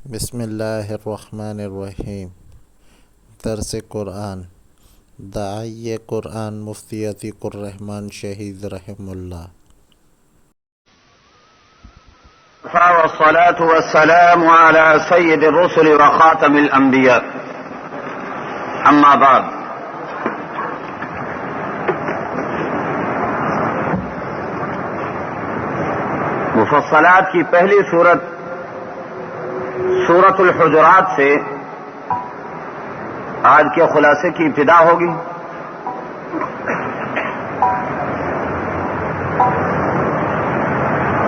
بسم اللہ الرحمن الرحیم۔ درس قرآن داعی قرآن مفتی عتیق الرحمن شہید رحم اللہ۔ والصلاة والسلام على سيد الرسل وخاتم الأنبياء، أما بعد، مفصلات کی پہلی سورت سورۃ الحجرات سے آج کے خلاصے کی ابتدا ہوگی۔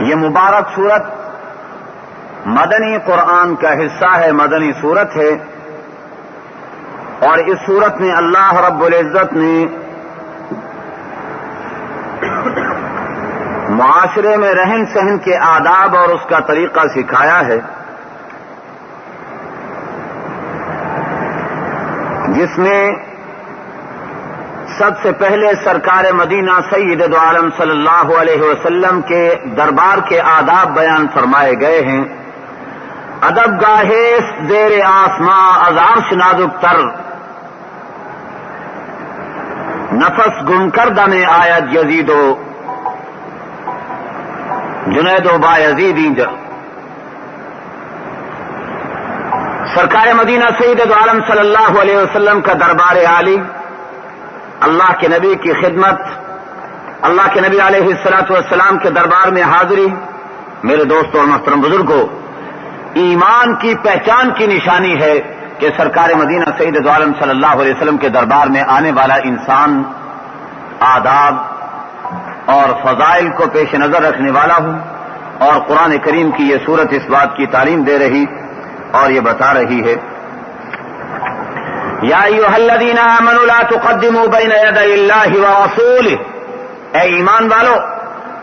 یہ مبارک سورت مدنی قرآن کا حصہ ہے، مدنی سورت ہے، اور اس سورت میں اللہ رب العزت نے معاشرے میں رہن سہن کے آداب اور اس کا طریقہ سکھایا ہے، جس میں سب سے پہلے سرکار مدینہ سید دو عالم صلی اللہ علیہ وسلم کے دربار کے آداب بیان فرمائے گئے ہیں۔ ادب گاہیس زیر آسماں عرش نازک تر، نفس گم کردہ میں آیت یزید و جنید و بایزید اینجا۔ سرکار مدینہ سید دو عالم صلی اللہ علیہ وسلم کا دربار عالی، اللہ کے نبی کی خدمت، اللہ کے نبی علیہ الصلوۃ والسلام کے دربار میں حاضری، میرے دوستوں اور محترم بزرگوں، ایمان کی پہچان کی نشانی ہے کہ سرکار مدینہ سید دو عالم صلی اللہ علیہ وسلم کے دربار میں آنے والا انسان آداب اور فضائل کو پیش نظر رکھنے والا ہوں، اور قرآن کریم کی یہ سورت اس بات کی تعلیم دے رہی اور یہ بتا رہی ہے، یا ایھا الذین آمنوا لا تقدموا بین یدی اللہ ورسولہ، اے ایمان والو،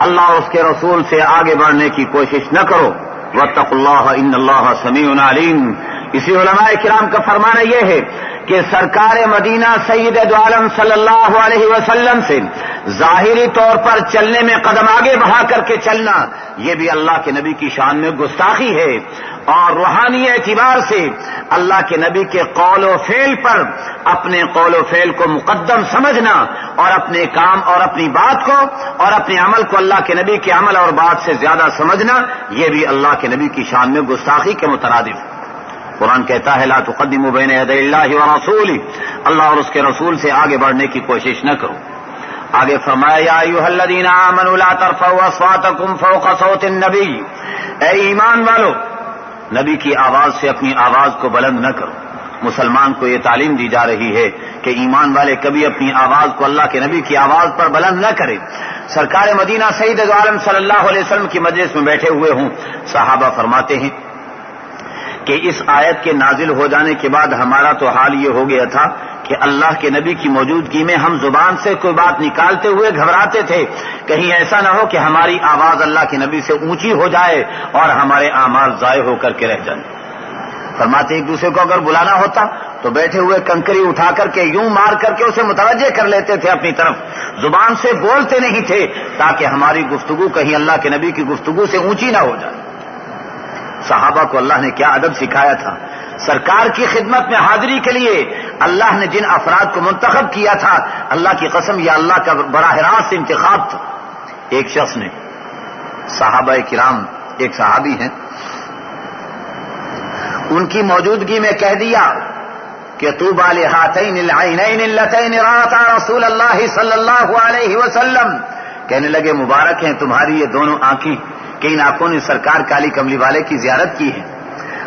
اللہ اور اس کے رسول سے آگے بڑھنے کی کوشش نہ کرو، واتقوا اللہ ان اللہ سمیع علیم۔ اسی علماء کرام کا فرمانا یہ ہے کہ سرکار مدینہ سید دو عالم صلی اللہ علیہ وسلم سے ظاہری طور پر چلنے میں قدم آگے بڑھا کر کے چلنا، یہ بھی اللہ کے نبی کی شان میں گستاخی ہے، اور روحانی اعتبار سے اللہ کے نبی کے قول و فعل پر اپنے قول و فعل کو مقدم سمجھنا، اور اپنے کام اور اپنی بات کو اور اپنے عمل کو اللہ کے نبی کے عمل اور بات سے زیادہ سمجھنا، یہ بھی اللہ کے نبی کی شان میں گستاخی کے مترادف ہے۔ قرآن کہتا ہے لا تقدموا بین یدی اللہ ورسولہ، اللہ اور اس کے رسول سے آگے بڑھنے کی کوشش نہ کرو۔ آگے فرمایا یا ایھا الذین آمنوا لا ترفعوا اصواتکم فوق صوت النبی، اے ایمان والو، نبی کی آواز سے اپنی آواز کو بلند نہ کرو۔ مسلمان کو یہ تعلیم دی جا رہی ہے کہ ایمان والے کبھی اپنی آواز کو اللہ کے نبی کی آواز پر بلند نہ کرے۔ سرکار مدینہ سید دو عالم صلی اللہ علیہ وسلم کی مجلس میں بیٹھے ہوئے ہوں، صحابہ فرماتے ہیں کہ اس آیت کے نازل ہو جانے کے بعد ہمارا تو حال یہ ہو گیا تھا کہ اللہ کے نبی کی موجودگی میں ہم زبان سے کوئی بات نکالتے ہوئے گھبراتے تھے، کہیں ایسا نہ ہو کہ ہماری آواز اللہ کے نبی سے اونچی ہو جائے اور ہمارے اعمال ضائع ہو کر کے رہ جائیں۔ فرماتے ایک دوسرے کو اگر بلانا ہوتا تو بیٹھے ہوئے کنکری اٹھا کر کے یوں مار کر کے اسے متوجہ کر لیتے تھے اپنی طرف، زبان سے بولتے نہیں تھے تاکہ ہماری گفتگو کہیں اللہ کے نبی کی گفتگو سے اونچی نہ ہو جائے۔ صحابہ کو اللہ نے کیا ادب سکھایا تھا، سرکار کی خدمت میں حاضری کے لیے اللہ نے جن افراد کو منتخب کیا تھا، اللہ کی قسم یہ اللہ کا براہ راست انتخاب تھا۔ ایک شخص نے صحابہ کرام، ایک صحابی ہیں، ان کی موجودگی میں کہہ دیا کہ طوبی لہاتین العینین اللتین رأتا رسول اللہ صلی اللہ علیہ وسلم، کہنے لگے مبارک ہیں تمہاری یہ دونوں آنکھیں کہ ان آنکھوں نے سرکار کالی کملی والے کی زیارت کی ہے،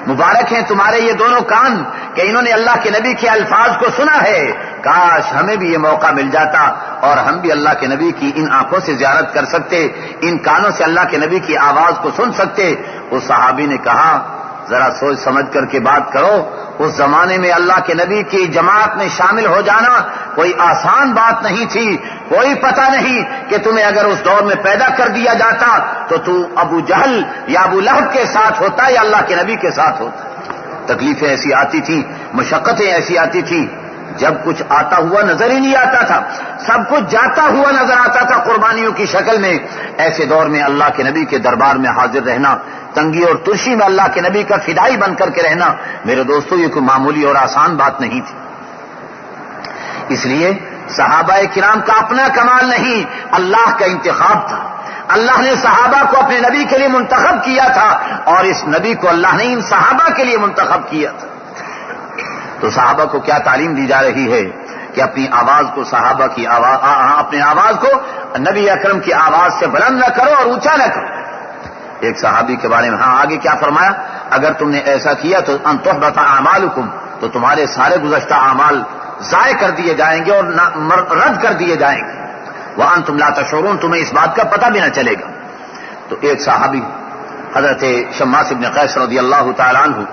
مبارک ہیں تمہارے یہ دونوں کان کہ انہوں نے اللہ کے نبی کے الفاظ کو سنا ہے، کاش ہمیں بھی یہ موقع مل جاتا اور ہم بھی اللہ کے نبی کی ان آنکھوں سے زیارت کر سکتے، ان کانوں سے اللہ کے نبی کی آواز کو سن سکتے۔ اس صحابی نے کہا ذرا سوچ سمجھ کر کے بات کرو، اس زمانے میں اللہ کے نبی کی جماعت میں شامل ہو جانا کوئی آسان بات نہیں تھی، کوئی پتہ نہیں کہ تمہیں اگر اس دور میں پیدا کر دیا جاتا تو تو ابو جہل یا ابو لہب کے ساتھ ہوتا یا اللہ کے نبی کے ساتھ ہوتا۔ تکلیفیں ایسی آتی تھیں، مشقتیں ایسی آتی تھیں، جب کچھ آتا ہوا نظر ہی نہیں آتا تھا، سب کچھ جاتا ہوا نظر آتا تھا قربانیوں کی شکل میں، ایسے دور میں اللہ کے نبی کے دربار میں حاضر رہنا، تنگی اور ترشی میں اللہ کے نبی کا فدائی بن کر کے رہنا، میرے دوستو یہ کوئی معمولی اور آسان بات نہیں تھی۔ اس لیے صحابہ کرام کا اپنا کمال نہیں، اللہ کا انتخاب تھا۔ اللہ نے صحابہ کو اپنے نبی کے لیے منتخب کیا تھا، اور اس نبی کو اللہ نے ان صحابہ کے لیے منتخب کیا تھا۔ تو صحابہ کو کیا تعلیم دی جا رہی ہے کہ اپنی آواز کو صحابہ کی آواز، اپنے آواز کو نبی اکرم کی آواز سے بلند نہ کرو اور اونچا نہ کرو۔ ایک صحابی کے بارے میں آگے کیا فرمایا، اگر تم نے ایسا کیا تو ان تحبط اعمالکم، تو تمہارے سارے گزشتہ اعمال ضائع کر دیے جائیں گے اور رد کر دیے جائیں گے، وانتم لا تشعرون، تمہیں اس بات کا پتہ بھی نہ چلے گا۔ تو ایک صحابی حضرت شماس بن قیس رضی اللہ تعالیٰ عنہ،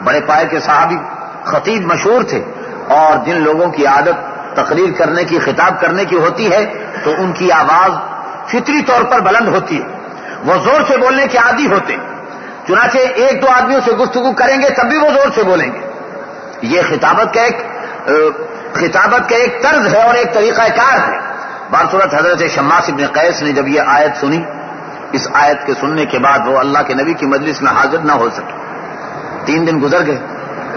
بڑے پائے کے صحابی، خطیب مشہور تھے، اور جن لوگوں کی عادت تقریر کرنے کی، خطاب کرنے کی ہوتی ہے تو ان کی آواز فطری طور پر بلند ہوتی ہے، وہ زور سے بولنے کے عادی ہوتے، چنانچہ ایک دو آدمیوں سے گفتگو کریں گے تب بھی وہ زور سے بولیں گے۔ یہ خطابت کا ایک طرز ہے اور ایک طریقہ کار ہے۔ بارصورت حضرت شماس بن قیس نے جب یہ آیت سنی، اس آیت کے سننے کے بعد وہ اللہ کے نبی کی مجلس میں حاضر نہ ہو سکے۔ 3 دن گزر گئے،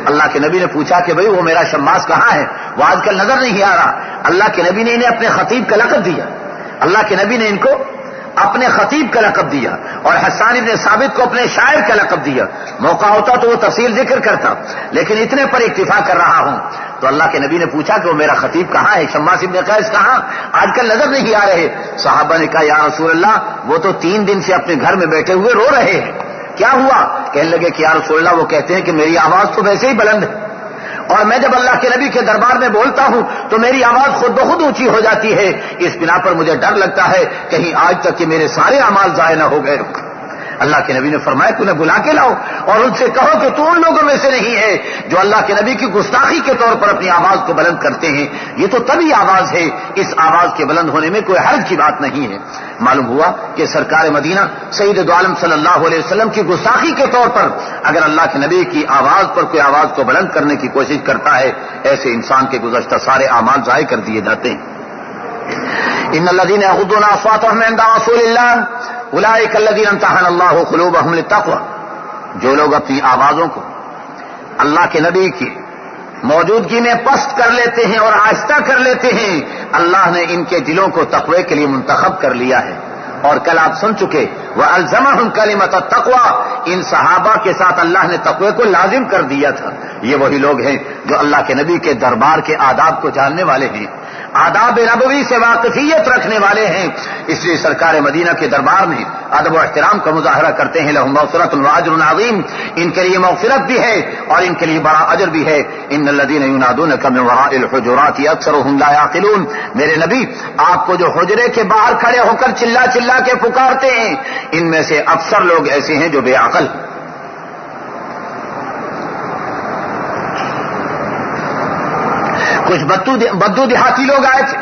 اللہ کے نبی نے پوچھا کہ بھئی وہ میرا شماس کہاں ہے، وہ آج کل نظر نہیں آ رہا۔ اللہ کے نبی نے انہیں اپنے خطیب کا لقب دیا، اللہ کے نبی نے ان کو اپنے خطیب کا لقب دیا، اور حسان ابن ثابت کو اپنے شاعر کا لقب دیا۔ موقع ہوتا تو وہ تفصیل ذکر کرتا، لیکن اتنے پر اکتفا کر رہا ہوں۔ تو اللہ کے نبی نے پوچھا کہ وہ میرا خطیب کہاں ہے، شماس ابن قیس کہاں، آج کل نظر نہیں آ رہے۔ صحابہ نے کہا یا رسول اللہ وہ تو 3 دن سے اپنے گھر میں بیٹھے ہوئے رو رہے ہیں، کیا ہوا؟ کہنے لگے کہ یا رسول اللہ وہ کہتے ہیں کہ میری آواز تو ویسے ہی بلند ہے، اور میں جب اللہ کے نبی کے دربار میں بولتا ہوں تو میری آواز خود بخود اونچی ہو جاتی ہے، اس بنا پر مجھے ڈر لگتا ہے کہیں آج تک کہ میرے سارے اعمال ضائع نہ ہو گئے۔ اللہ کے نبی نے فرمایا کہ انہیں بلا کے لاؤ اور ان سے کہو کہ تو ان لوگوں میں سے نہیں ہے جو اللہ کے نبی کی گستاخی کے طور پر اپنی آواز کو بلند کرتے ہیں، یہ تو تبھی آواز ہے، اس آواز کے بلند ہونے میں کوئی حرج کی بات نہیں ہے۔ معلوم ہوا کہ سرکار مدینہ سید دو عالم صلی اللہ علیہ وسلم کی گستاخی کے طور پر اگر اللہ کے نبی کی آواز پر کوئی آواز کو بلند کرنے کی کوشش کرتا ہے، ایسے انسان کے گزشتہ سارے اعمال ضائع کر دیے جاتے ہیں۔ ان الذين يغضون اصواتهم عند رسول الله اولئك الذين امتحن الله قلوبهم للتقوى، جو لوگ اپنی آوازوں کو اللہ کے نبی کی موجودگی میں پست کر لیتے ہیں اور آہستہ کر لیتے ہیں، اللہ نے ان کے دلوں کو تقوی کے لیے منتخب کر لیا ہے۔ اور کل آپ سن چکے وَأَلْزَمَهُمْ كَلِمَةَ التَّقْوَى، ان صحابہ کے ساتھ اللہ نے تقوی کو لازم کر دیا تھا۔ یہ وہی لوگ ہیں جو اللہ کے نبی کے دربار کے آداب کو جاننے والے ہیں، آداب نبوی سے واقفیت رکھنے والے ہیں، اس لیے سرکار مدینہ کے دربار میں ادب و احترام کا مظاہرہ کرتے ہیں۔ لہم مغفرۃ واجر عظیم، ان کے لیے مغفرت بھی ہے اور ان کے لیے بڑا اجر بھی ہے۔ ان الذین ینادونک من وراء الحجرات اکثرهم لا یعقلون، میرے نبی آپ کو جو حجرے کے باہر کھڑے ہو کر چلا چلا کے پکارتے ہیں، ان میں سے اکثر لوگ ایسے ہیں جو بے عقل ہیں۔ کچھ بدو دیہاتی لوگ آئے تھے،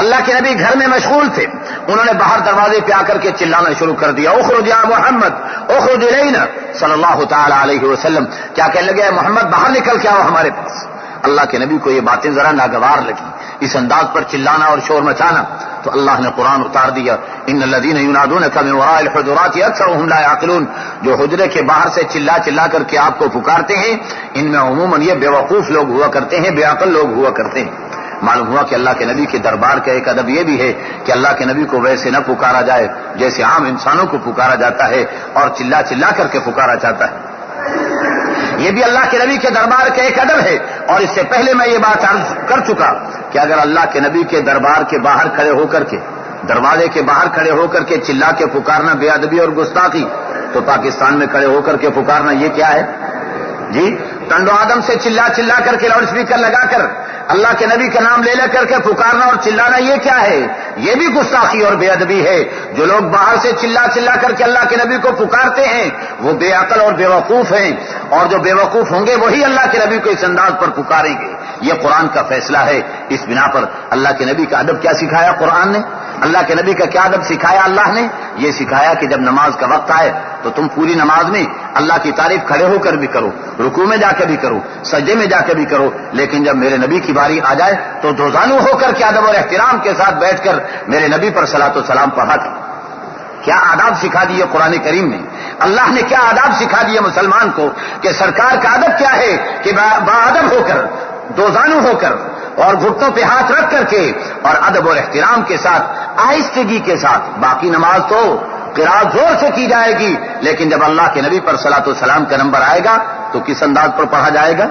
اللہ کے نبی گھر میں مشغول تھے، انہوں نے باہر دروازے پہ آ کر کے چلانا شروع کر دیا، اخرج یا محمد اخرج الینا صلی اللہ تعالی علیہ وسلم، کیا کہنے لگے محمد باہر نکل کے آؤ ہمارے پاس۔ اللہ کے نبی کو یہ باتیں ذرا ناگوار لگی، اس انداز پر چلانا اور شور مچانا، تو اللہ نے قرآن اتار دیا ان الذین ینادونک من وراء الحجرات اکثرهم لا یعقلون، جو حجرے کے باہر سے چلا چلا کر کے آپ کو پکارتے ہیں، ان میں عموماً یہ بے وقوف لوگ ہوا کرتے ہیں، بے عقل لوگ ہوا کرتے ہیں۔ معلوم ہوا کہ اللہ کے نبی کے دربار کا ایک ادب یہ بھی ہے کہ اللہ کے نبی کو ویسے نہ پکارا جائے جیسے عام انسانوں کو پکارا جاتا ہے اور چلا چلا کر کے پکارا جاتا ہے، یہ بھی اللہ کے نبی کے دربار کا ایک ادب ہے۔ اور اس سے پہلے میں یہ بات عرض کر چکا کہ اگر اللہ کے نبی کے دربار کے باہر کھڑے ہو کر کے، دروازے کے باہر کھڑے ہو کر کے چلا کے پکارنا بے ادبی اور گستاخی، تو پاکستان میں کھڑے ہو کر کے پکارنا یہ کیا ہے جی؟ ٹنڈو آدم سے چلا چلا کر کے لاؤڈ اسپیکر لگا کر اللہ کے نبی کا نام لے کر کے پکارنا اور چلانا یہ کیا ہے؟ یہ بھی گستاخی اور بے ادبی ہے۔ جو لوگ باہر سے چلا چلا کر کے اللہ کے نبی کو پکارتے ہیں وہ بے عقل اور بے وقوف ہیں، اور جو بے وقوف ہوں گے وہی اللہ کے نبی کو اس انداز پر پکاریں گے۔ یہ قرآن کا فیصلہ ہے۔ اس بنا پر اللہ کے نبی کا ادب کیا سکھایا قرآن نے؟ اللہ کے نبی کا کیا ادب سکھایا اللہ نے؟ یہ سکھایا کہ جب نماز کا وقت آئے تو تم پوری نماز میں اللہ کی تعریف کھڑے ہو کر بھی کرو، رکوع میں جا کے بھی کرو، سجدے میں جا کے بھی کرو، لیکن جب میرے نبی کی باری آ جائے تو دو زانو ہو کر کے ادب اور احترام کے ساتھ بیٹھ کر میرے نبی پر صلاۃ و سلام پڑھا کرو۔ کیا آداب سکھا دیے قرآن کریم نے، اللہ نے کیا آداب سکھا دیے مسلمان کو کہ سرکار کا ادب کیا ہے کہ باادب ہو کر، دو زانو ہو کر اور گھٹنوں پہ ہاتھ رکھ کر کے اور ادب اور احترام کے ساتھ، آہستگی کے ساتھ، باقی نماز تو قرات زور سے کی جائے گی، لیکن جب اللہ کے نبی پر صلاۃ و سلام کا نمبر آئے گا تو کس انداز پر پڑھا جائے گا؟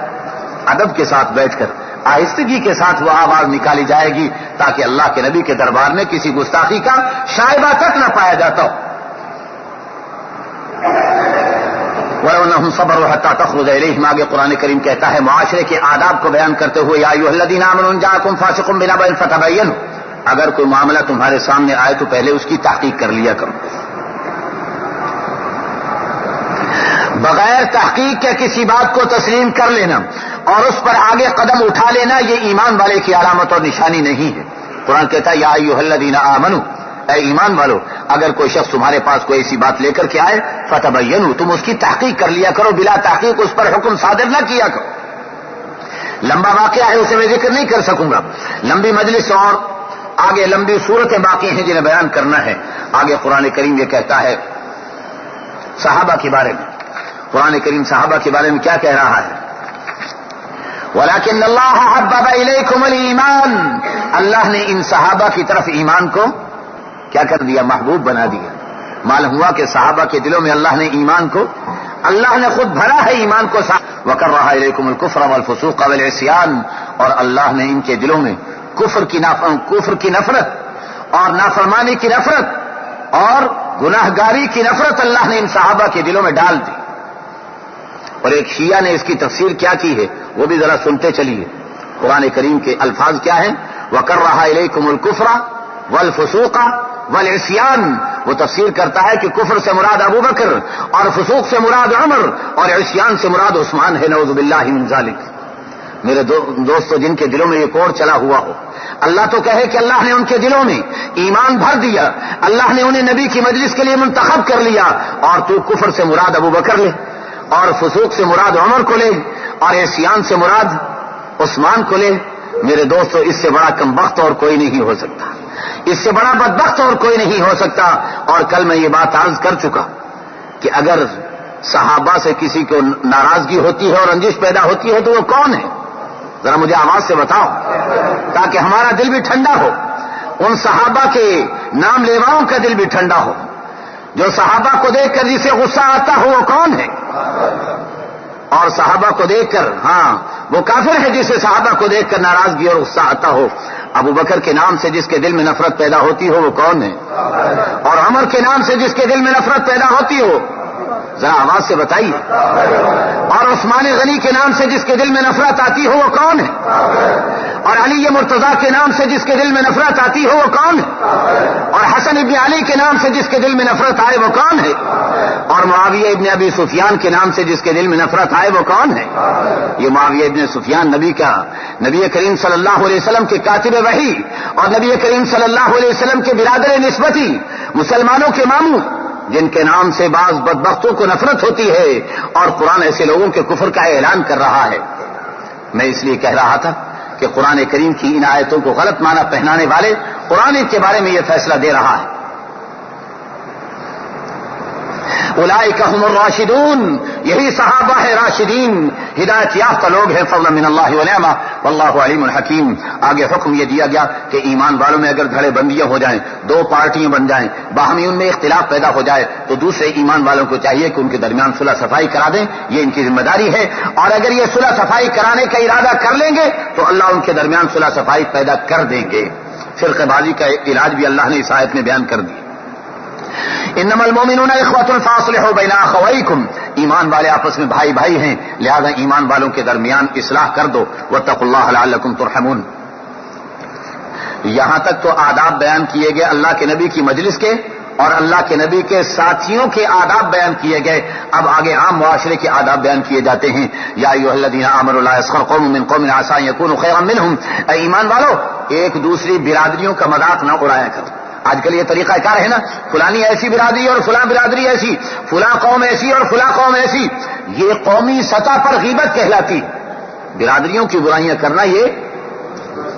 ادب کے ساتھ بیٹھ کر، آہستگی کے ساتھ وہ آواز نکالی جائے گی تاکہ اللہ کے نبی کے دربار میں کسی گستاخی کا شائبہ تک نہ پایا جاتا ہو۔ وَلَوْ أَنَّهُمْ صَبَرُوا حَتَّى تَخْرُجَ إِلَيْهِمْ، آگے قرآن کریم کہتا ہے معاشرے کے آداب کو بیان کرتے ہوئے، یا ایھا الذین آمنوا ان جاءکم فاسق بنبأ فتبینوا، اگر کوئی معاملہ تمہارے سامنے آئے تو پہلے اس کی تحقیق کر لیا کرو۔ بغیر تحقیق کے کسی بات کو تسلیم کر لینا اور اس پر آگے قدم اٹھا لینا یہ ایمان والے کی علامت اور نشانی نہیں ہے۔ قرآن کہتا ہے یا ایھا الذین آمنوا، اے ایمان والو، اگر کوئی شخص تمہارے پاس کوئی ایسی بات لے کر کے آئے فتبینوا، تم اس کی تحقیق کر لیا کرو، بلا تحقیق اس پر حکم صادر نہ کیا کرو۔ لمبا واقعہ ہے، اسے میں ذکر نہیں کر سکوں گا، لمبی مجلس اور آگے لمبی صورتیں باقی ہیں جنہیں بیان کرنا ہے۔ آگے قرآن کریم یہ کہتا ہے صحابہ کے بارے میں، قرآن کریم صحابہ کے بارے میں کیا کہہ رہا ہے؟ وَلَكِنَّ اللَّهَ حَبَّبَ إِلَيْكُمُ الْإِيمَانَ، اللہ نے ان صحابہ کی طرف ایمان کو کیا کر دیا؟ محبوب بنا دیا۔ معلوم ہوا کہ صحابہ کے دلوں میں اللہ نے ایمان کو، اللہ نے خود بھرا ہے ایمان کو۔ وَكَرَّهَ إِلَيْكُمُ الْكُفْرَ وَالْفُسُوقَ وَالْعِصْيَانَ، اور اللہ نے ان کے دلوں میں کفر کی نفرت اور نافرمانی کی نفرت اور گناہ گاری کی نفرت اللہ نے ان صحابہ کے دلوں میں ڈال دی۔ اور ایک شیعہ نے اس کی تفسیر کیا کی ہے وہ بھی ذرا سنتے چلیے۔ قرآن کریم کے الفاظ کیا ہیں؟ وَكَرَّهَ إِلَيْكُمُ الْكُفْرَ وَالْفُسُوقَ وَالْعِصْيَانَ، وہ تفسیر کرتا ہے کہ کفر سے مراد ابو بکر اور فسوق سے مراد عمر اور عصیان سے مراد عثمان ہے، نعوذ باللہ من ذالک۔ میرے دوستو، جن کے دلوں میں یہ کوڑ چلا ہوا ہو، اللہ تو کہے کہ اللہ نے ان کے دلوں میں ایمان بھر دیا، اللہ نے انہیں نبی کی مجلس کے لیے منتخب کر لیا، اور تو کفر سے مراد ابو بکر لے اور فسوق سے مراد عمر کو لے اور عصیان سے مراد عثمان کو لے۔ میرے دوستو، اس سے بڑا کمبخت اور کوئی نہیں ہو سکتا، اس سے بڑا بدبخت اور کوئی نہیں ہو سکتا۔ اور کل میں یہ بات عرض کر چکا کہ اگر صحابہ سے کسی کو ناراضگی ہوتی ہے اور رنجش پیدا ہوتی ہے تو وہ کون ہے؟ ذرا مجھے آواز سے بتاؤ تاکہ ہمارا دل بھی ٹھنڈا ہو، ان صحابہ کے نام لیواؤں کا دل بھی ٹھنڈا ہو۔ جو صحابہ کو دیکھ کر جسے غصہ آتا ہو وہ کون ہے؟ اور صحابہ کو دیکھ کر، ہاں وہ کافر ہے جسے صحابہ کو دیکھ کر ناراضگی اور غصہ آتا ہو۔ ابو بکر کے نام سے جس کے دل میں نفرت پیدا ہوتی ہو وہ کون ہے؟ اور عمر کے نام سے جس کے دل میں نفرت پیدا ہوتی ہو، ذرا آواز سے بتائیے۔ اور عثمان غنی کے نام سے جس کے دل میں نفرت آتی ہو وہ کون ہے؟ اور علی مرتضیٰ کے نام سے جس کے دل میں نفرت آتی ہو وہ کون ہے؟ اور حسن ابن علی کے نام سے جس کے دل میں نفرت آئے وہ کون ہے؟ اور معاویہ ابن ابی سفیان کے نام سے جس کے دل میں نفرت آئے وہ کون ہے؟ یہ معاویہ ابن سفیان نبی کریم صلی اللہ علیہ وسلم کے کاتب وحی اور نبی کریم صلی اللہ علیہ وسلم کے برادر نسبتی، مسلمانوں کے ماموں، جن کے نام سے بعض بدبختوں کو نفرت ہوتی ہے، اور قرآن ایسے لوگوں کے کفر کا اعلان کر رہا ہے۔ میں اس لیے کہہ رہا تھا کہ قرآن کریم کی ان آیتوں کو غلط معنی پہنانے والے قرآن کے بارے میں یہ فیصلہ دے رہا ہے۔ اولئک هم الراشدون، یہی صحابہ ہے راشدین، ہدایت یافتہ لوگ ہیں، فضلا من اللہ ونعمہ واللہ علیم حکیم۔ آگے حکم یہ دیا گیا کہ ایمان والوں میں اگر دھڑے بندیاں ہو جائیں، دو پارٹیاں بن جائیں، باہمی ان میں اختلاف پیدا ہو جائے تو دوسرے ایمان والوں کو چاہیے کہ ان کے درمیان صلح صفائی کرا دیں، یہ ان کی ذمہ داری ہے۔ اور اگر یہ صلح صفائی کرانے کا ارادہ کر لیں گے تو اللہ ان کے درمیان صلح صفائی پیدا کر دیں گے۔ فرقہ بازی کا علاج بھی اللہ نے اس آیت میں بیان کر دیا۔ انما المؤمنون اخوة فاصلحوا بین اخویکم، ایمان والے آپس میں بھائی بھائی ہیں، لہذا ایمان والوں کے درمیان اصلاح کر دو۔ واتقوا اللہ لعلکم ترحمون۔ یہاں تک تو آداب بیان کیے گئے اللہ کے نبی کی مجلس کے اور اللہ کے نبی کے ساتھیوں کے آداب بیان کیے گئے۔ اب آگے عام معاشرے کے آداب بیان کیے جاتے ہیں۔ یا ایھا الذین آمنوا لا یسخر قوم من قوم عسى ان یکونوا خیرا منهم، اے ایمان والو ایک دوسری برادریوں کا مذاق نہ اڑایا کرو۔ آج کل یہ طریقہ کار ہے نا، فلانی ایسی برادری اور فلاں برادری ایسی، فلاں قوم ایسی اور فلاں قوم ایسی، یہ قومی سطح پر غیبت کہلاتی ہے۔ برادریوں کی برائیاں کرنا یہ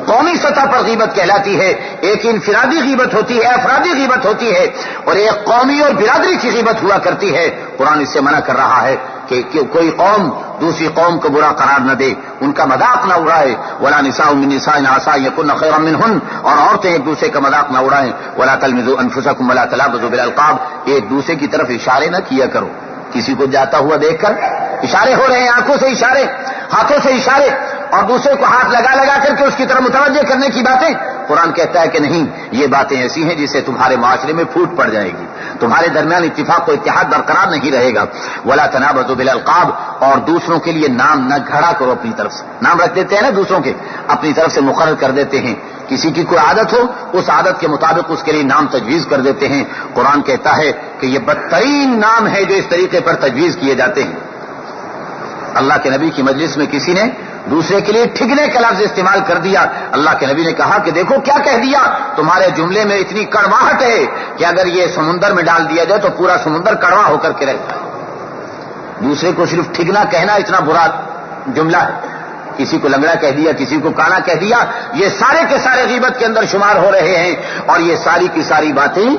قومی سطح پر غیبت کہلاتی ہے۔ ایک انفرادی غیبت ہوتی ہے، افرادی غیبت ہوتی ہے، اور ایک قومی اور برادری کی غیبت ہوا کرتی ہے۔ قرآن اس سے منع کر رہا ہے کہ کوئی قوم دوسری قوم کو برا قرار نہ دے، ان کا مذاق نہ اڑائے۔ ولا نساء من نساء عسى ان يكن خيرا منهن، اور عورتیں ایک دوسرے کا مذاق نہ اڑائیں۔ ولا تلمزوا انفسكم ولا تنابزوا بالالقاب، ایک دوسرے کی طرف اشارے نہ کیا کرو۔ کسی کو جاتا ہوا دیکھ کر اشارے ہو رہے ہیں، آنکھوں سے اشارے، ہاتھوں سے اشارے، اور دوسرے کو ہاتھ لگا لگا کر کے اس کی طرف متوجہ کرنے کی باتیں، قرآن کہتا ہے کہ نہیں، یہ باتیں ایسی ہیں جس سے تمہارے معاشرے میں پھوٹ پڑ جائے گی، تمہارے درمیان اتفاق و اتحاد برقرار نہیں رہے گا۔ ولا تنابزوا بالالقاب، اور دوسروں کے لیے نام نہ گھڑا کرو اپنی طرف سے۔ نام رکھ دیتے ہیں نا دوسروں کے، اپنی طرف سے مقرر کر دیتے ہیں۔ کسی کی کوئی عادت ہو، اس عادت کے مطابق اس کے لیے نام تجویز کر دیتے ہیں۔ قرآن کہتا ہے کہ یہ بدترین نام ہے جو اس طریقے پر تجویز کیے جاتے ہیں۔ اللہ کے نبی کی مجلس میں کسی نے دوسرے کے لیے ٹھگنے کا لفظ استعمال کر دیا، اللہ کے نبی نے کہا کہ دیکھو کیا کہہ دیا، تمہارے جملے میں اتنی کڑواہٹ ہے کہ اگر یہ سمندر میں ڈال دیا جائے تو پورا سمندر کڑوا ہو کر کے رہ جائے۔ دوسرے کو صرف ٹھگنا کہنا اتنا برا جملہ ہے، کسی کو لنگڑا کہہ دیا، کسی کو کانا کہہ دیا، یہ سارے کے سارے غیبت کے اندر شمار ہو رہے ہیں، اور یہ ساری کی ساری باتیں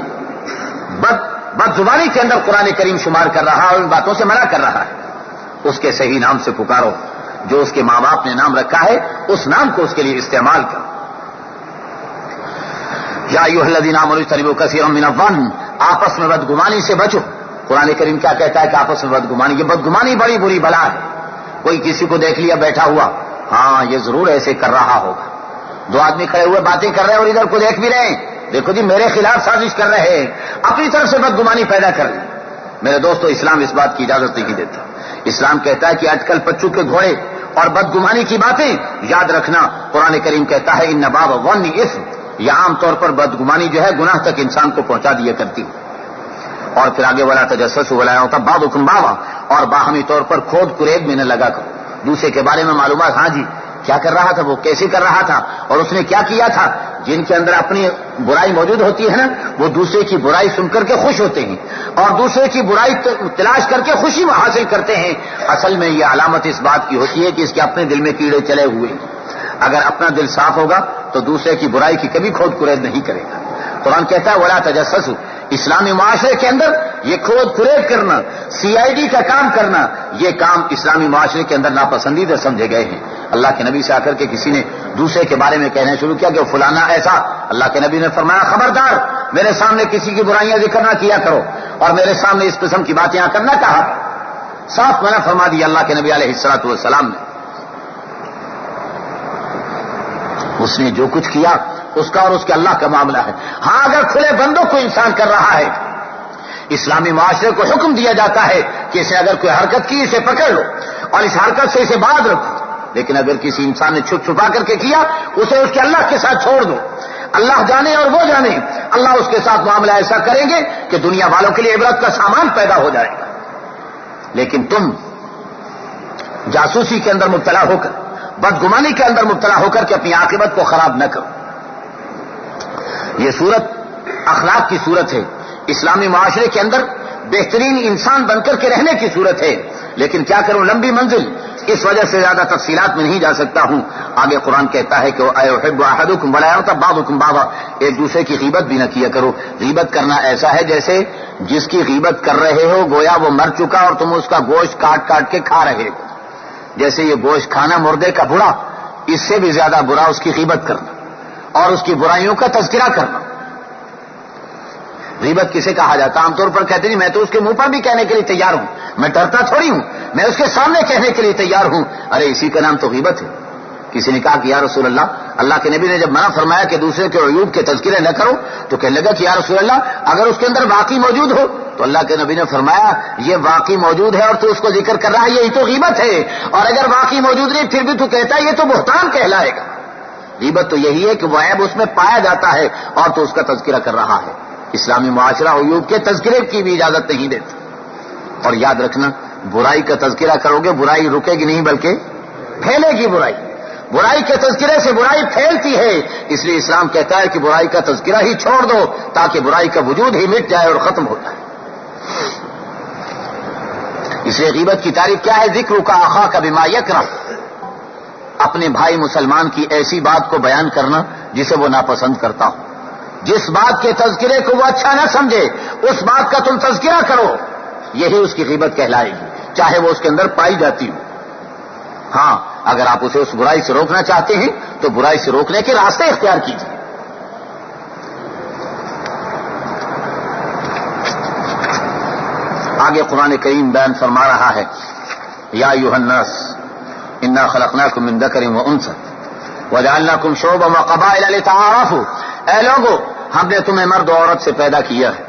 بد زبانی کے اندر قرآن کریم شمار کر رہا ہے اور ان باتوں سے منع کر رہا ہے۔ اس کے صحیح نام سے پکارو، جو اس کے ماں باپ نے نام رکھا ہے اس نام کو اس کے لیے استعمال کرو۔ یا ایھا الذین آمنوا اجتنبوا کثیرا من الظن، آپس میں بدگمانی سے بچو۔ قرآن کریم کیا کہتا ہے کہ آپس میں بدگمانی، یہ بدگمانی بڑی بری بلا ہے۔ کوئی کسی کو دیکھ لیا بیٹھا ہوا، ہاں یہ ضرور ایسے کر رہا ہوگا، دو آدمی کھڑے ہوئے باتیں کر رہے ہیں اور ادھر کو دیکھ بھی رہے ہیں، دیکھو جی میرے خلاف سازش کر رہے ہیں، اپنی طرف سے بدگمانی پیدا کر لی۔ میرے دوستو، اسلام اس بات کی اجازت نہیں دیتا۔ اسلام کہتا ہے کہ اٹکل پچو کے گھوڑے اور بدگمانی کی باتیں یاد رکھنا۔ قرآن کریم کہتا ہے ان باب الظن اثم، یہ عام طور پر بدگمانی جو ہے گناہ تک انسان کو پہنچا دیا کرتی ہے۔ اور پھر آگے ولا تجسسوا ولا یغتب بعضکم بعضا، اور باہمی طور پر کھود کریب میں نہ لگا کرو، دوسرے کے بارے میں معلومات، ہاں جی کیا کر رہا تھا، وہ کیسے کر رہا تھا، اور اس نے کیا کیا تھا۔ جن کے اندر اپنی برائی موجود ہوتی ہے نا، وہ دوسرے کی برائی سن کر کے خوش ہوتے ہیں اور دوسرے کی برائی تلاش کر کے خوشی حاصل کرتے ہیں۔ اصل میں یہ علامت اس بات کی ہوتی ہے کہ اس کے اپنے دل میں کیڑے چلے ہوئے ہیں۔ اگر اپنا دل صاف ہوگا تو دوسرے کی برائی کی کبھی کھود کریب نہیں کرے گا۔ قرآن کہتا ہے ولا تجسسوا، اسلامی معاشرے کے اندر یہ کھود کریب کرنا، سی آئی ڈی کا کام کرنا، یہ کام اسلامی معاشرے کے اندر ناپسندیدہ سمجھے گئے ہیں۔ اللہ کے نبی سے آ کر کے کسی نے دوسرے کے بارے میں کہنا شروع کیا کہ فلانا ایسا، اللہ کے نبی نے فرمایا خبردار، میرے سامنے کسی کی برائیاں ذکر نہ کیا کرو، اور میرے سامنے اس قسم کی باتیں آ کر نہ کہا، صاف منع فرما دیا اللہ کے نبی علیہ الصلوۃ والسلام نے۔ اس نے جو کچھ کیا اس کا اور اس کے اللہ کا معاملہ ہے۔ ہاں اگر کھلے بندوں کو انسان کر رہا ہے، اسلامی معاشرے کو حکم دیا جاتا ہے کہ اسے اگر کوئی حرکت کی اسے پکڑ لو اور اس حرکت سے اسے باز رکھو، لیکن اگر کسی انسان نے چھپ چھپا کر کے کیا اسے اس کے اللہ کے ساتھ چھوڑ دو، اللہ جانے اور وہ جانے، اللہ اس کے ساتھ معاملہ ایسا کریں گے کہ دنیا والوں کے لیے عبرت کا سامان پیدا ہو جائے گا۔ لیکن تم جاسوسی کے اندر مبتلا ہو کر، بدگمانی کے اندر مبتلا ہو کر کے اپنی عاقبت کو خراب نہ کرو۔ یہ صورت اخلاق کی صورت ہے، اسلامی معاشرے کے اندر بہترین انسان بن کر کے رہنے کی صورت ہے، لیکن کیا کروں لمبی منزل، اس وجہ سے زیادہ تفصیلات میں نہیں جا سکتا ہوں۔ آگے قرآن کہتا ہے کہ ایحب احدکم ولا یغتب بعضکم بعضا، ایک دوسرے کی غیبت بھی نہ کیا کرو۔ غیبت کرنا ایسا ہے جیسے جس کی غیبت کر رہے ہو گویا وہ مر چکا اور تم اس کا گوشت کاٹ کاٹ کے کھا رہے ہو، جیسے یہ گوشت کھانا مردے کا برا، اس سے بھی زیادہ برا اس کی غیبت کرنا اور اس کی برائیوں کا تذکرہ کرنا۔ غیبت کسے کہا جاتا؟ عام طور پر کہتے ہیں میں تو اس کے منہ پر بھی کہنے کے لیے تیار ہوں، میں ڈرتا تھوڑی ہوں، میں اس کے سامنے کہنے کے لیے تیار ہوں۔ ارے اسی کا نام تو غیبت ہے۔ کسی نے کہا کہ یا رسول اللہ، اللہ کے نبی نے جب منع فرمایا کہ دوسرے کے عیوب کے تذکرے نہ کرو تو کہنے لگا کہ یا رسول اللہ اگر اس کے اندر واقعی موجود ہو، تو اللہ کے نبی نے فرمایا یہ واقعی موجود ہے اور تو اس کو ذکر کر رہا ہے، یہی تو غیبت ہے، اور اگر واقعی موجود نہیں پھر بھی تو کہتا ہے یہ تو بہتان کہلائے گا۔ غیبت تو یہی ہے کہ وہ عیب اس میں پایا جاتا ہے اور تو اس کا تذکرہ کر رہا ہے۔ اسلامی معاشرہ عیوب کے تذکرے کی بھی اجازت نہیں دیتا۔ اور یاد رکھنا، برائی کا تذکرہ کرو گے برائی رکے گی نہیں بلکہ پھیلے گی برائی، برائی کے تذکرے سے برائی پھیلتی ہے، اس لیے اسلام کہتا ہے کہ برائی کا تذکرہ ہی چھوڑ دو تاکہ برائی کا وجود ہی مٹ جائے اور ختم ہو جائے۔ اس لیے غیبت کی تعریف کیا ہے؟ ذکر کا اخا کا بما یکرہ، اپنے بھائی مسلمان کی ایسی بات کو بیان کرنا جسے وہ ناپسند کرتا ہو، جس بات کے تذکرے کو وہ اچھا نہ سمجھے اس بات کا تم تذکرہ کرو، یہی اس کی غیبت کہلائے گی، چاہے وہ اس کے اندر پائی جاتی ہو۔ ہاں، اگر آپ اسے اس برائی سے روکنا چاہتے ہیں تو برائی سے روکنے کے راستے اختیار کیجیے۔ آگے قرآن کریم بیان فرما رہا ہے، یا ایھا الناس انا خلقناکم من ذکر وانثى وجعلناکم شعوبا وقبائل لتعارفوا، اے لوگو ہم نے تمہیں مرد و عورت سے پیدا کیا ہے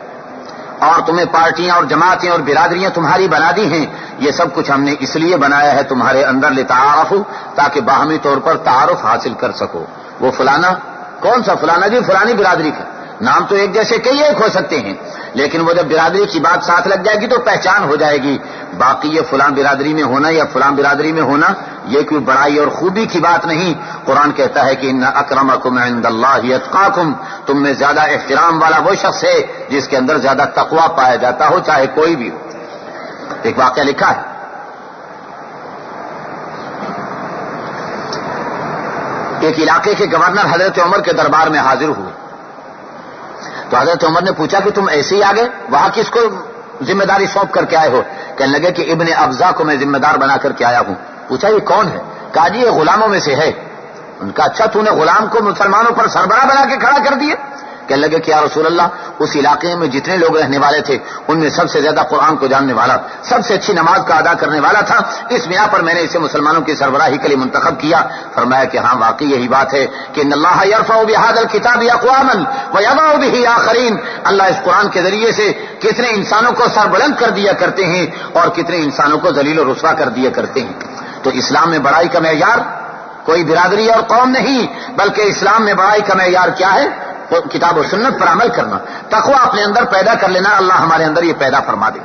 اور تمہیں پارٹیاں اور جماعتیں اور برادریاں تمہاری بنا دی ہیں، یہ سب کچھ ہم نے اس لیے بنایا ہے تمہارے اندر لتعارفوا، تاکہ باہمی طور پر تعارف حاصل کر سکو۔ وہ فلانا کون سا فلانا؟ جی فلانی برادری کا نام تو ایک جیسے کئی ایک ہو سکتے ہیں، لیکن وہ جب برادری کی بات ساتھ لگ جائے گی تو پہچان ہو جائے گی۔ باقی یہ فلاں برادری میں ہونا یا فلاں برادری میں ہونا یہ کوئی بڑائی اور خوبی کی بات نہیں۔ قرآن کہتا ہے کہ ان اکرمکم عند اللہ اتقاکم، تم میں زیادہ احترام والا وہ شخص ہے جس کے اندر زیادہ تقوی پایا جاتا ہو، چاہے کوئی بھی ہو۔ ایک واقعہ لکھا ہے، ایک علاقے کے گورنر حضرت عمر کے دربار میں حاضر ہوئے تو حضرت عمر نے پوچھا کہ تم ایسے ہی آ گئے، وہاں کس کو ذمہ داری سونپ کر کے آئے ہو؟ کہنے لگے کہ ابن ابزا کو میں ذمہ دار بنا کر کے آیا ہوں۔ پوچھا یہ کون ہے؟ کہا جی یہ غلاموں میں سے ہے۔ ان کا اچھا تو نے غلام کو مسلمانوں پر سربراہ بنا کے کھڑا کر دیے؟ کہنے لگے کہ یا رسول اللہ اس علاقے میں جتنے لوگ رہنے والے تھے ان میں سب سے زیادہ قرآن کو جاننے والا، سب سے اچھی نماز کا ادا کرنے والا تھا، اس بنا پر میں نے اسے مسلمانوں کی سربراہی کے لیے منتخب کیا۔ فرمایا کہ ہاں واقعی یہی بات ہے کہ ان اللہ یرفع بہذا الکتاب اقواما ویضع به آخرین، اللہ اس قرآن کے ذریعے سے کتنے انسانوں کو سر بلند کر دیا کرتے ہیں اور کتنے انسانوں کو ذلیل و رسوا کر دیا کرتے ہیں۔ تو اسلام میں بڑائی کا معیار کوئی برادری اور قوم نہیں، بلکہ اسلام میں بڑائی کا معیار کیا ہے؟ کتاب و سنت پر عمل کرنا، تقوی اپنے اندر پیدا کر لینا، اللہ ہمارے اندر یہ پیدا فرما دے۔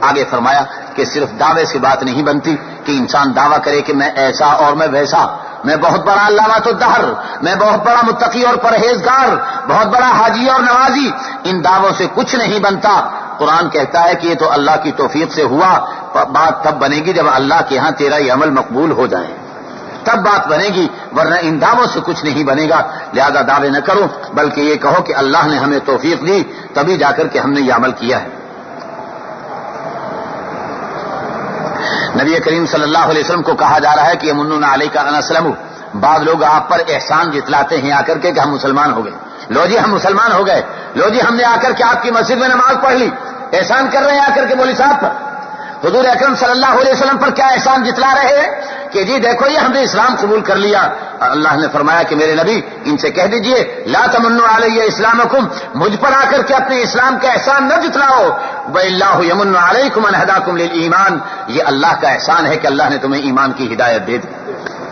آگے فرمایا کہ صرف دعوے سے بات نہیں بنتی کہ انسان دعویٰ کرے کہ میں ایسا اور میں ویسا، میں بہت بڑا علامۃ الدہر، میں بہت بڑا متقی اور پرہیزگار، بہت بڑا حاجی اور نوازی، ان دعووں سے کچھ نہیں بنتا۔ قرآن کہتا ہے کہ یہ تو اللہ کی توفیق سے ہوا، بات تب بنے گی جب اللہ کے ہاں تیرا یہ عمل مقبول ہو جائے، تب بات بنے گی، ورنہ ان دعووں سے کچھ نہیں بنے گا۔ لہذا دعوے نہ کرو، بلکہ یہ کہو کہ اللہ نے ہمیں توفیق دی تبھی جا کر کے ہم نے یہ عمل کیا ہے۔ نبی کریم صلی اللہ علیہ وسلم کو کہا جا رہا ہے کہ یمنون علیک ان اسلموا، بعض لوگ آپ پر احسان جتلاتے ہیں آ کر کے کہ ہم مسلمان ہو گئے، لو جی ہم مسلمان ہو گئے، لو جی ہم نے آ کر کے آپ کی مسجد میں نماز پڑھ لی، احسان کر رہے ہیں آ کر کے مولوی صاحب پر۔ حضور اکرم صلی اللہ علیہ وسلم پر کیا احسان جتلا رہے ہیں کہ جی دیکھو یہ ہم نے اسلام قبول کر لیا۔ اللہ نے فرمایا کہ میرے نبی ان سے کہہ دیجئے لا تمنوا علی اسلامکم، مجھ پر آ کر کے اپنے اسلام کا احسان نہ جتلاؤ، واللہ یمن علیکم ان ہداکم للایمان، یہ اللہ کا احسان ہے کہ اللہ نے تمہیں ایمان کی ہدایت دے دی۔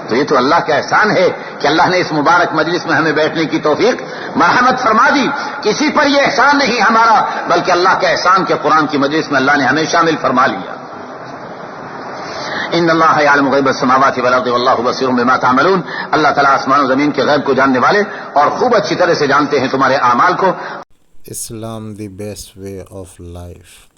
تو یہ تو اللہ کا احسان ہے کہ اللہ نے اس مبارک مجلس میں ہمیں بیٹھنے کی توفیق مرحمت فرما دی۔ کسی پر یہ احسان نہیں ہمارا، بلکہ اللہ کا احسان کہ قرآن کی مجلس میں اللہ نے ہمیں شامل فرما لیا۔ ان اللہ یعلم غیب السماوات والارض واللہ بصیر بما تعملون، اللہ تعالیٰ آسمان و زمین کے غیب کو جاننے والے اور خوب اچھی طرح سے جانتے ہیں تمہارے اعمال کو۔ Islam the best way of life.